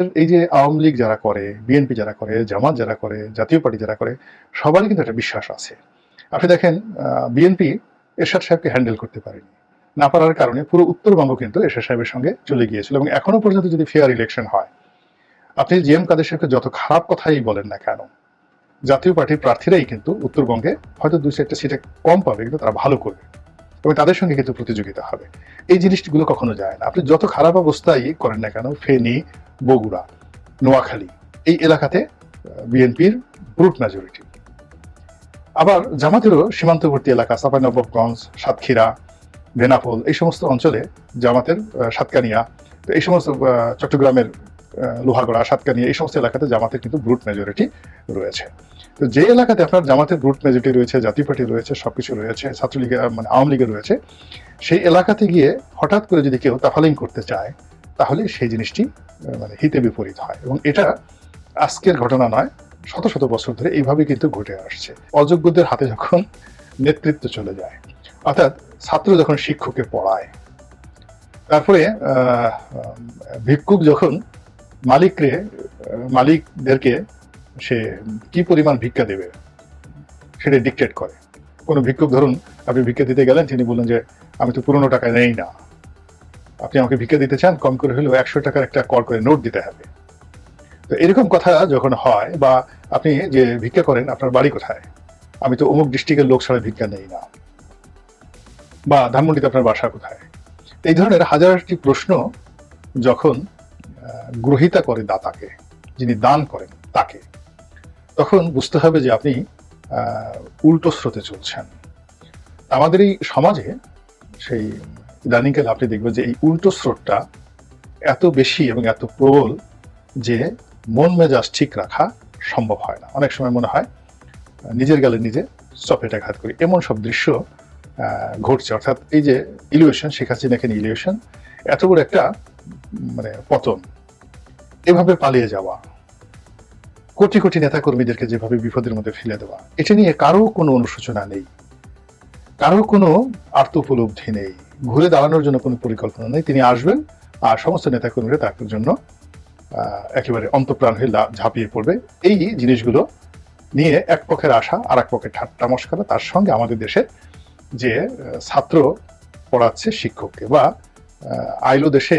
এই যে আওয়ামী লীগ যারা করে, বিএনপি যারা করে, জামাত যারা করে, জাতীয় পার্টি যারা করে, সবারই কিন্তু একটা বিশ্বাস আছে। আপনি দেখেন বিএনপি এরশাদ সাহেবকে হ্যান্ডেল করতে পারেনি। না পারার কারণে পুরো উত্তরবঙ্গ কিন্তু এরশাদ সাহেবের সঙ্গে চলে গিয়েছিল এবং এখনো পর্যন্ত যদি ফেয়ার ইলেকশন হয়, আপনি জিএম কাদের সাহেবকে যত খারাপ কথাই বলেন না কেন, জাতীয় পার্টির প্রার্থীরাই কিন্তু উত্তরবঙ্গে হয়তো 2-4টা সিটে কম পাবে, কিন্তু তারা ভালো করবে এবং তাদের সঙ্গে কিন্তু প্রতিযোগিতা হবে। এই জিনিসগুলো কখনো যায় না। আপনি যত খারাপ অবস্থায় করেন না কেন, ফেনী, বগুড়া, নোয়াখালী এই এলাকাতে বিএনপির ব্রুট মেজরিটি। আবার জামাতেরও সীমান্তবর্তী এলাকা চাঁপাইনবাবগঞ্জ, সাতক্ষীরা, বেনাপোল এই সমস্ত অঞ্চলে জামাতের সাতকানিয়া, তো এই সমস্ত চট্টগ্রামের লোহাগড়া, সাতকানিয়া এই সমস্ত এলাকাতে জামাতের কিন্তু ব্রুট মেজরিটি রয়েছে। তো যে এলাকাতে আপনার জামাতের ব্রুট মেজরিটি রয়েছে, জাতীয় পার্টি রয়েছে, সবকিছু রয়েছে, ছাত্রলীগের মানে আওয়ামী লীগের রয়েছে, সেই এলাকাতে গিয়ে হঠাৎ করে যদি কেউ তাফালিং করতে চায়, তাহলে সেই জিনিসটি মানে হিতে বিপরীত হয় এবং এটা আজকের ঘটনা নয়, শত শত বছর ধরে এইভাবে কিন্তু ঘটে আসছে। অযোগ্যদের হাতে যখন নেতৃত্ব চলে যায়, অর্থাৎ ছাত্র যখন শিক্ষককে পড়ায়, তারপরে ভিক্ষুক যখন মালিকদেরকে সে কি পরিমাণ ভিক্ষা দেবে সেটা ডিকটেট করে। কোনো ভিক্ষুক ধরুন আপনি ভিক্ষা দিতে গেলেন, তিনি বললেন যে আমি তো পুরোনো টাকায় নেই না, আপনি আমাকে ভিক্ষা দিতে চান, কম করে হলেও 100 টাকার একটা কর করে নোট দিতে হবে। তো এরকম কথা যখন হয়, বা আপনি যে ভিক্ষা করেন আপনার বাড়ি কোথায়, আমি তো অমুক ডিস্ট্রিক্টের লোক ছাড়া ভিক্ষা নেই না, বা ধানমন্ডিতে আপনার বাসা কোথায়, এই ধরনের হাজারটি প্রশ্ন যখন গ্রহিতা করে দাতাকে, যিনি দান করেন তাকে, তখন বুঝতে হবে যে আপনি উল্টো স্রোতে চলছেন। আমাদের এই সমাজে সেই ইদানিংকাল আপনি দেখবেন যে এই উল্টো স্রোতটা এত বেশি এবং এত প্রবল যে মন মেজাজ ঠিক রাখা সম্ভব হয় না। অনেক সময় মনে হয় নিজের গালে নিজে চপেটাঘাত করি, এমন সব দৃশ্য ঘটছে। অর্থাৎ এই যে ইলিউশন, শেখ হাসিনাকে ইলিউশন, এত বড় একটা মানে পতন, এভাবে পালিয়ে যাওয়া, কোটি কোটি নেতা কর্মীদেরকে যেভাবে বিপদের মধ্যে ফেলে দেওয়া, এটা নিয়ে কারো কোনো অনুশোচনা নেই, কারো কোনো আর্ত উপলব্ধি নেই, ঘুরে দাঁড়ানোর জন্য কোনো পরিকল্পনা নেই। তিনি আসবেন আর সমস্ত নেতা কর্মীরা তার জন্য একেবারে অন্তঃপ্রাণ হয়ে ঝাঁপিয়ে পড়বে। এই জিনিসগুলো নিয়ে এক পক্ষের আশা আর এক পক্ষের ঠাট্টা মশকরা, তার সঙ্গে আমাদের দেশে যে ছাত্র পড়াচ্ছে শিক্ষককে, বা আইলো দেশে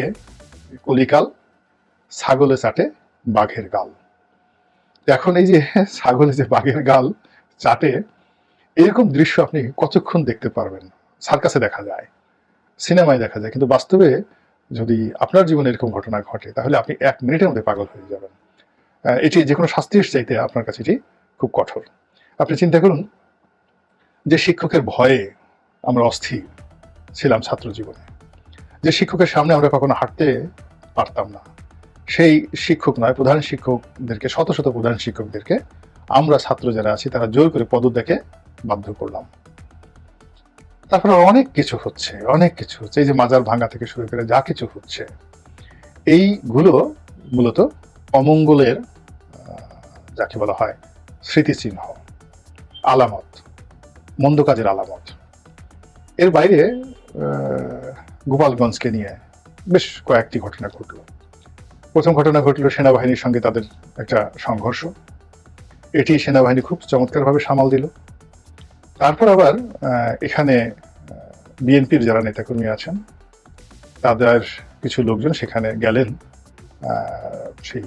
কলিকাল ছাগলে চাটে বাঘের গাল। এখন এই যে ছাগলে যে বাঘের গাল চাটে, এরকম দৃশ্য আপনি কতক্ষণ দেখতে পারবেন? সার্কাসে দেখা যায়, সিনেমায় দেখা যায়, কিন্তু বাস্তবে যদি আপনার জীবনে এরকম ঘটনা ঘটে, তাহলে আপনি 1 মিনিটের মধ্যে পাগল হয়ে যাবেন। এটি যে কোনো শাস্তির চাইতে আপনার কাছে এটি খুব কঠোর। আপনি চিন্তা করুন যে শিক্ষকের ভয়ে আমরা অস্থির ছিলাম ছাত্র জীবনে, যে শিক্ষকের সামনে আমরা কখনো হাঁটতে পারতাম না, সেই শিক্ষক নয়, প্রধান শিক্ষকদেরকে, শত শত প্রধান শিক্ষকদেরকে আমরা ছাত্র যারা আছি তারা জোর করে পদত্যাগে বাধ্য করলাম। তারপরে অনেক কিছু হচ্ছে, অনেক কিছু হচ্ছে, এই যে মাজার ভাঙা থেকে শুরু করে যা কিছু হচ্ছে, এইগুলো মূলত অমঙ্গলের যাকে বলা হয় স্মৃতিচিহ্ন, আলামত, মন্দ কাজের আলামত। এর বাইরে গোপালগঞ্জকে নিয়ে বেশ কয়েকটি ঘটনা ঘটল। প্রথম ঘটনা ঘটল সেনাবাহিনীর সঙ্গে তাদের একটা সংঘর্ষ, এটি সেনাবাহিনী খুব চমৎকারভাবে সামাল দিল। তারপর আবার এখানে বিএনপির যারা নেতাকর্মী আছেন তাদের কিছু লোকজন সেখানে গেলেন সেই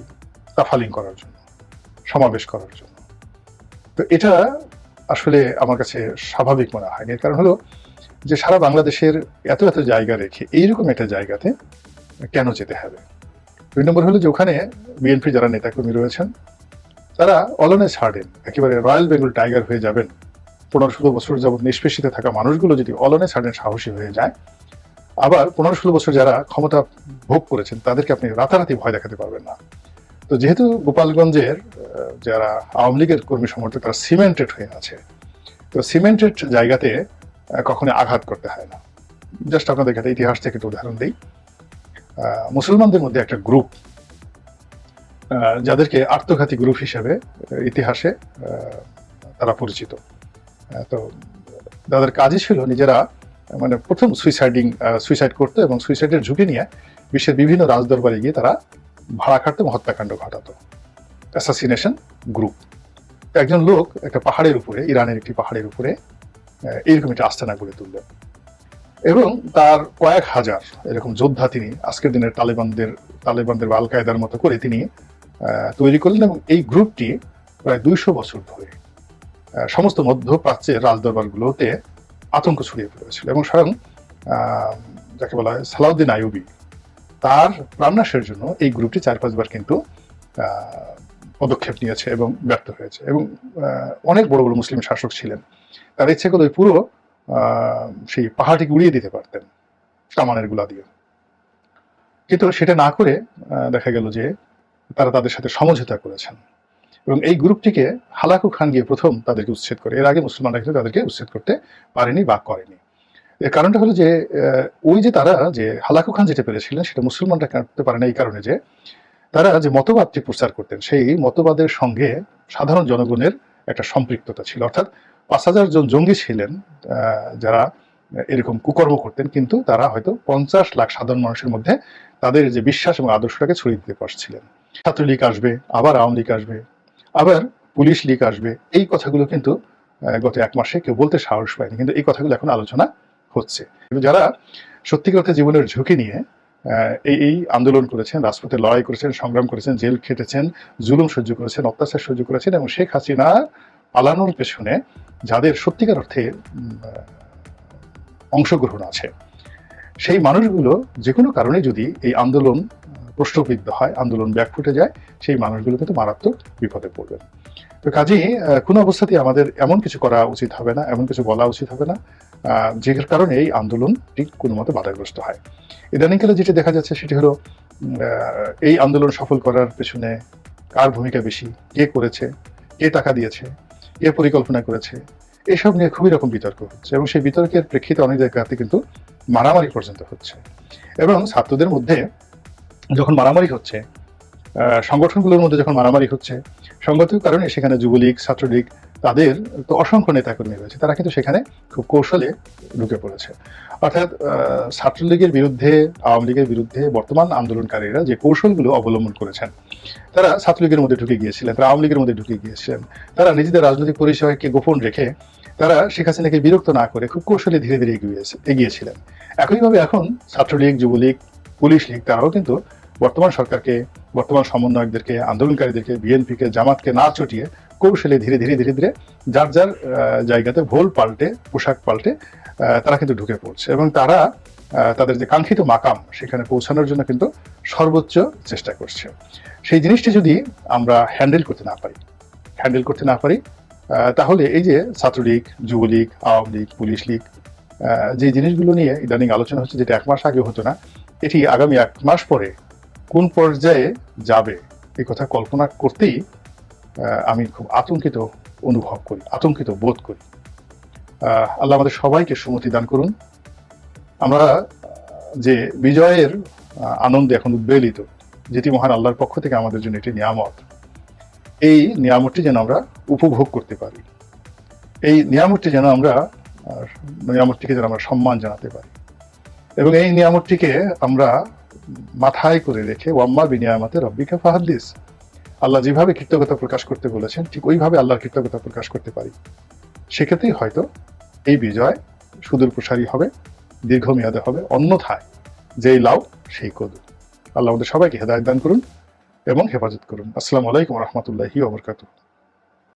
তাফালিং করার জন্য, সমাবেশ করার জন্য। তো এটা আসলে আমার কাছে স্বাভাবিক মনে হয়নি। এর কারণ হলো যে সারা বাংলাদেশের এত এত জায়গা রেখে এইরকম একটা জায়গাতে কেন যেতে হবে? 2 নম্বর হলো যে ওখানে বিএনপি যারা নেতাকর্মী রয়েছেন তারা অলনে ছাড়েন, একেবারে রয়্যাল বেঙ্গল টাইগার হয়ে যাবেন। 15-16 বছর যাবৎ নিষ্পেষিত থাকা মানুষগুলো যদি অলনে ছাড়েন সাহসী হয়ে যায়, আবার 15-16 বছর যারা ক্ষমতা ভোগ করেছেন তাদেরকে আপনি রাতারাতি ভয় দেখাতে পারবেন না। তো যেহেতু গোপালগঞ্জের যারা আওয়ামী লীগের কর্মী সমর্থক তারা সিমেন্টেড হয়ে আছে, তো সিমেন্টেড জায়গাতে কখনো আঘাত করতে হয় না। জাস্ট আপনাদের কাছে ইতিহাস থেকে একটা উদাহরণ দিই। মুসলমানদের মধ্যে একটা গ্রুপ, যাদেরকে আত্মঘাতী গ্রুপ হিসেবে ইতিহাসে তারা পরিচিত, তো তাদের কাজই ছিল নিজেরা মানে প্রথম সুইসাইড করতো এবং সুইসাইডের ঝুঁকি নিয়ে বিশ্বের বিভিন্ন রাজদরবারে গিয়ে তারা ভাড়া খাটতো এবং হত্যাকাণ্ড ঘটাতো, অ্যাসাসিনেশন গ্রুপ। একজন লোক একটা পাহাড়ের উপরে, ইরানের একটি পাহাড়ের উপরে এইরকম একটা আস্তানা গড়ে তুললেন এবং তার কয়েক হাজার এরকম যোদ্ধা তিনি আজকের দিনের তালেবানদের বা আল কায়দার মতো করে তিনি তৈরি করলেন এবং এই গ্রুপটি প্রায় 200 বছর ধরে সমস্ত মধ্যপ্রাচ্যের রাজদরবারগুলোতে আতঙ্ক ছড়িয়ে পড়েছিল এবং স্বয়ং যাকে বলা হয় সালাউদ্দিন আইয়ুবী, তার প্রাণনাশের জন্য এই গ্রুপটি 4-5 বার কিন্তু পদক্ষেপ নিয়েছে এবং ব্যর্থ হয়েছে। এবং অনেক বড় বড় মুসলিম শাসক ছিলেন, তার ইচ্ছে করলে পুরো সেই পাহাড়টিকে উড়িয়ে দিতে পারতেন কামানের গুলা দিয়ে, কিন্তু সেটা না করে দেখা গেল যে তারা তাদের সাথে সমঝোতা করেছেন এবং এই গ্রুপটিকে হালাকু খান গিয়ে প্রথম তাদেরকে উচ্ছেদ করে। এর আগে মুসলমানরা কিন্তু তাদেরকে উচ্ছেদ করতে পারেনি বা করেনি। এর কারণটা হলো যে ওই যে তারা যে হালাকু খান যেটা পেরেছিলেন সেটা মুসলমানরা করতে পারে না, এই কারণে যে তারা যে মতবাদটি প্রচার করতেন সেই মতবাদের সঙ্গে সাধারণ জনগণের একটা সম্পৃক্ততা ছিল। অর্থাৎ 5,000 জন জঙ্গি ছিলেন যারা এরকম কুকর্ম করতেন, কিন্তু তারা হয়তো 50 লাখ সাধারণ মানুষের মধ্যে তাদের যে বিশ্বাস এবং আদর্শটাকে ছড়িয়ে দিতে পারছিলেন। ছাত্রলীগ আসবে, আবার আওয়ামী লীগ আসবে, আবার পুলিশ লীগ আসবে, এই কথাগুলো কিন্তু গত 1 মাসে কেউ বলতে সাহস পায়নি, কিন্তু এই কথাগুলো এখন আলোচনা হচ্ছে। কিন্তু যারা সত্যিকার অর্থে জীবনের ঝুঁকি নিয়ে এই আন্দোলন করেছেন, রাজপথে লড়াই করেছেন, সংগ্রাম করেছেন, জেল খেটেছেন, জুলুম সহ্য করেছেন, অত্যাচার সহ্য করেছেন এবং শেখ হাসিনা পালানোর পেছনে যাদের সত্যিকার অর্থে অংশগ্রহণ আছে, সেই মানুষগুলো যে কোনো কারণে যদি এই আন্দোলন প্রশ্নবিদ্ধ হয়, আন্দোলন ব্যাকফুটে যায়, সেই মানুষগুলো কিন্তু মারাত্মক বিপদে পড়বে। তো কাজেই কোনো অবস্থাতেই আমাদের এমন কিছু করা উচিত হবে না, এমন কিছু বলা উচিত হবে না যে কারণে এই আন্দোলনটি কোনো মতে বাধাগ্রস্ত হয়। ইদানিংকালে যেটি দেখা যাচ্ছে সেটি হলো এই আন্দোলন সফল করার পেছনে কার ভূমিকা বেশি, কে করেছে, কে টাকা দিয়েছে, কে পরিকল্পনা করেছে, এসব নিয়ে খুবই রকম বিতর্ক হচ্ছে এবং সেই বিতর্কের প্রেক্ষিতে অনেক জায়গাতে কিন্তু মারামারি পর্যন্ত হচ্ছে। এবং ছাত্রদের মধ্যে যখন মারামারি হচ্ছে, সংগঠনগুলোর মধ্যে যখন মারামারি হচ্ছে, সংগঠিত কারণে সেখানে যুবলীগ, ছাত্রলীগ, তাদের তো অসংখ্য নেতাকর্মী রয়েছে, তারা কিন্তু সেখানে খুব কৌশলে ঢুকে পড়েছে। অর্থাৎ ছাত্রলীগের বিরুদ্ধে, আওয়ামী লীগের বিরুদ্ধে বর্তমান আন্দোলনকারীরা যে কৌশলগুলো অবলম্বন করেছেন, তারা ছাত্রলীগের মধ্যে ঢুকে গিয়েছিলেন, তারা আওয়ামী লীগের মধ্যে ঢুকে গিয়েছিলেন, তারা নিজেদের রাজনৈতিক পরিচয়কে গোপন রেখে তারা শেখ হাসিনাকে বিরক্ত না করে খুব কৌশলে ধীরে ধীরে এগিয়েছিলেন। একইভাবে এখন ছাত্রলীগ, যুবলীগ, পুলিশ লীগ তারাও কিন্তু বর্তমান সরকারকে, বর্তমান সমন্বয়কদেরকে, আন্দোলনকারীদেরকে, বিএনপিকে, জামাতকে না চটিয়ে কৌশলে ধীরে ধীরে ধীরে ধীরে যার যার জায়গাতে ভোল পাল্টে, পোশাক পাল্টে তারা কিন্তু ঢুকে পড়ছে এবং তারা তাদের যে কাঙ্ক্ষিত মাকাম সেখানে পৌঁছানোর জন্য কিন্তু সর্বোচ্চ চেষ্টা করছে। সেই জিনিসটি যদি আমরা হ্যান্ডেল করতে না পারি তাহলে এই যে ছাত্রলীগ, যুবলীগ, আওয়ামী লীগ, পুলিশ লীগ যে জিনিসগুলো নিয়ে ইদানিং আলোচনা হচ্ছে, যেটা 1 মাস আগে হতো না, এটি আগামী 1 মাস পরে কোন পর্যায়ে যাবে এই কথা কল্পনা করতেই আমি খুব আতঙ্কিত অনুভব করি, আতঙ্কিত বোধ করি। আল্লাহ আমাদের সবাইকে সুমতি দান করুন। আমরা যে বিজয়ের আনন্দে এখন উদ্বেলিত, যেটি মহান আল্লাহর পক্ষ থেকে আমাদের জন্য একটি নিয়ামত, এই নিয়ামতটি যেন আমরা উপভোগ করতে পারি, এই নিয়ামতটিকে যেন আমরা সম্মান জানাতে পারি এবং এই নিয়ামতটিকে আমরা মাথায় করে রেখে ওয়াম্মা বিনিয়ামাতে রব্বিকা ফাহাদ্দিস, আল্লাহ যেভাবে কৃতজ্ঞতা প্রকাশ করতে বলেছেন ঠিক ওইভাবে আল্লাহর কৃতজ্ঞতা প্রকাশ করতে পারি। সেক্ষেত্রেই হয়তো এই বিজয় সুদূর প্রসারী হবে, দীর্ঘমেয়াদে হবে, অন্যথায় যেই লাউ সেই কদু। আল্লাহ আমাদের সবাইকে হেদায়েত দান করুন এবং হেফাজত করুন। আসসালামু আলাইকুম ওয়া রাহমাতুল্লাহি ওয়া বারাকাতুহু।